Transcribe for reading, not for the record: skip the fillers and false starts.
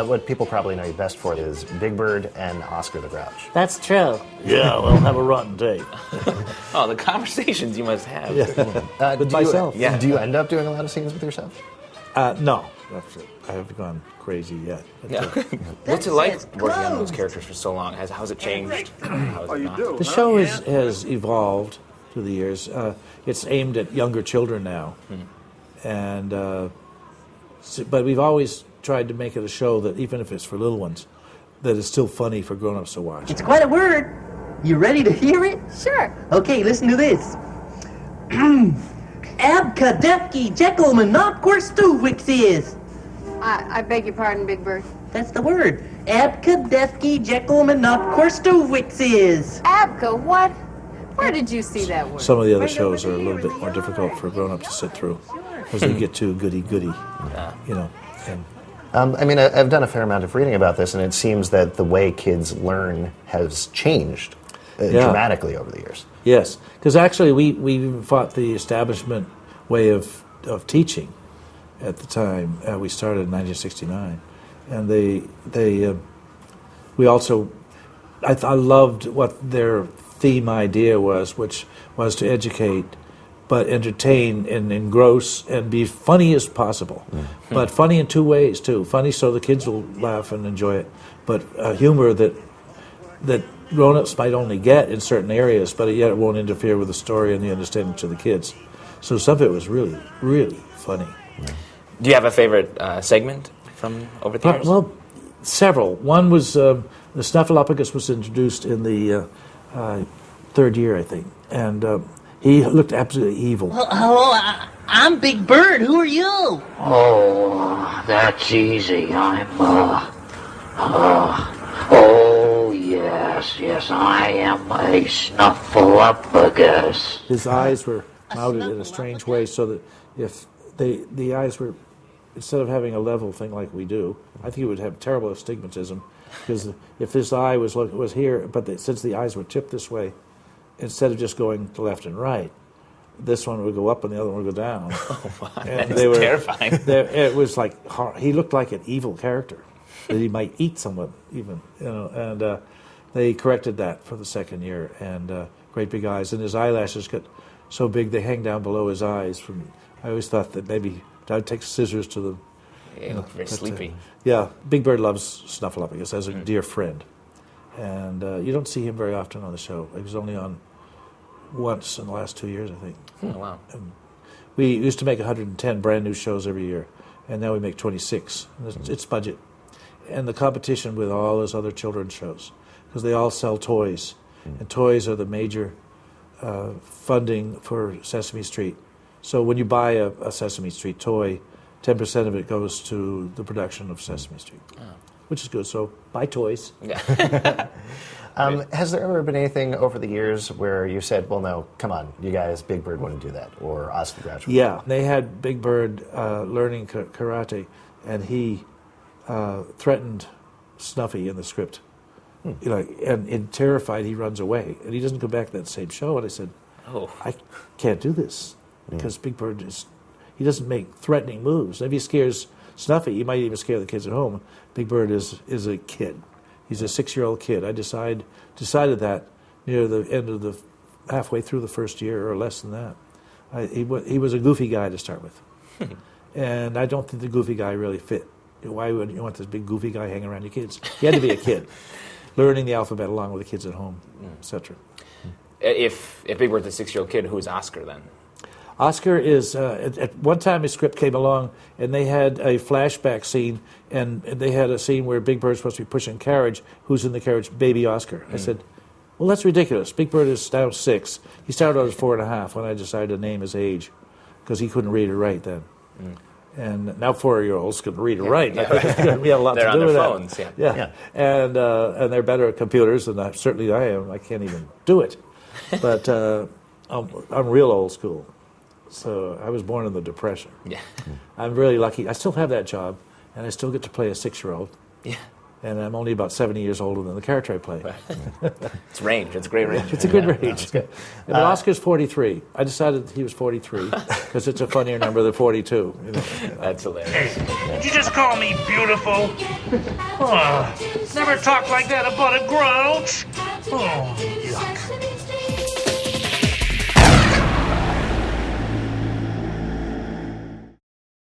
what people probably know you best for is Big Bird and Oscar the Grouch. That's true. Yeah, well, have a rotten day. Oh, the conversations you must have. Yeah. With myself. Yeah. Do you end up doing a lot of scenes with yourself? No. I haven't gone crazy yet. Yeah. What's it like working on those characters for so long? How's it changed? How's it not? The show has evolved through the years. It's aimed at younger children now. And but we've always tried to make it a show that, even if it's for little ones, that is still funny for grown-ups to watch. It's quite a word. You ready to hear it? Sure. Okay, listen to this. Abkadefki Jekyll Monopquerstuvix is. I beg your pardon, Big Bird. That's the word. Abkadefki Jekyll Monopquerstuvix is. Abka, what? Where did you see that word? Some of the other shows are a little bit more difficult for grown-ups to sit through because they get too goody-goody, you know. And I mean, I've done a fair amount of reading about this, and it seems that the way kids learn has changed dramatically over the years. Yes, because actually we even fought the establishment way of teaching at the time. We started in 1969, and we also, I loved what their theme idea was, which was to educate, but entertain and engross and be funny as possible. But funny in two ways too. Funny so the kids will laugh and enjoy it, but humor that grown-ups might only get in certain areas, but yet it won't interfere with the story and the understanding to the kids. So some of it was really, really funny. Do you have a favorite segment from over the years? Well, several. One was the Snuffleupagus was introduced in the third year, I think, and he looked absolutely evil. Well, hello, I'm Big Bird. Who are you? Oh, that's easy. Oh, yes, I am a Snuffleupagus. His eyes were mounted in a strange way, so that if the eyes were, instead of having a level thing like we do, I think he would have terrible astigmatism, because if this eye was here, but since the eyes were tipped this way, instead of just going to left and right, this one would go up and the other one would go down. Oh, wow. And That's terrifying. It was like, he looked like an evil character, that he might eat someone even, you know. And they corrected that for the second year, and great big eyes, and his eyelashes got so big they hang down below his eyes. I always thought that maybe I'd take scissors to them. Yeah, he looked very sleepy. Yeah, Big Bird loves Snuffleupagus as a dear friend, and you don't see him very often on the show. He was only on once in the last 2 years, I think. Oh, wow. And we used to make 110 brand new shows every year, and now we make 26. It's budget. And the competition with all those other children's shows, because they all sell toys, and toys are the major funding for Sesame Street. So when you buy a Sesame Street toy, 10% of it goes to the production of Sesame Street, which is good. So buy toys. Yeah. Has there ever been anything over the years where you said, well, no, come on, you guys, Big Bird wouldn't do that, or Oscar the Grouch? Yeah, they had Big Bird learning karate, and he threatened Snuffy in the script. You know, and terrified, he runs away, and he doesn't come back to that same show. And I said, I can't do this, because Big Bird he doesn't make threatening moves. If he scares Snuffy, he might even scare the kids at home. Big Bird is a kid. He's a 6-year-old kid. I decided that near the end of halfway through the first year, or less than that. He was a goofy guy to start with, and I don't think the goofy guy really fit. Why would you want this big goofy guy hanging around your kids? He had to be a kid, learning the alphabet along with the kids at home, etc. If Big Bird's a 6-year-old kid, who's Oscar then? Oscar is, at one time his script came along, and they had a flashback scene, and they had a scene where Big Bird's supposed to be pushing a carriage. Who's in the carriage? Baby Oscar. I said, well, that's ridiculous. Big Bird is now 6. He started out as 4.5 when I decided to name his age, because he couldn't read or write then. And now 4-year-olds can read or write. I think we have a lot They're to do on with their that. phones, Yeah. And they're better at computers than certainly I am. I can't even do it. But I'm real old school. So I was born in the Depression. Yeah. I'm really lucky. I still have that job, and I still get to play a 6-year-old. Yeah. and I'm only about 70 years older than the character I play. It's range. It's a great range. It's a good range. But Oscar's 43. I decided he was 43 because it's a funnier number than 42. You know. That's hilarious. Did you just call me beautiful? Oh, never talk like that about a grouch. Oh, yuck.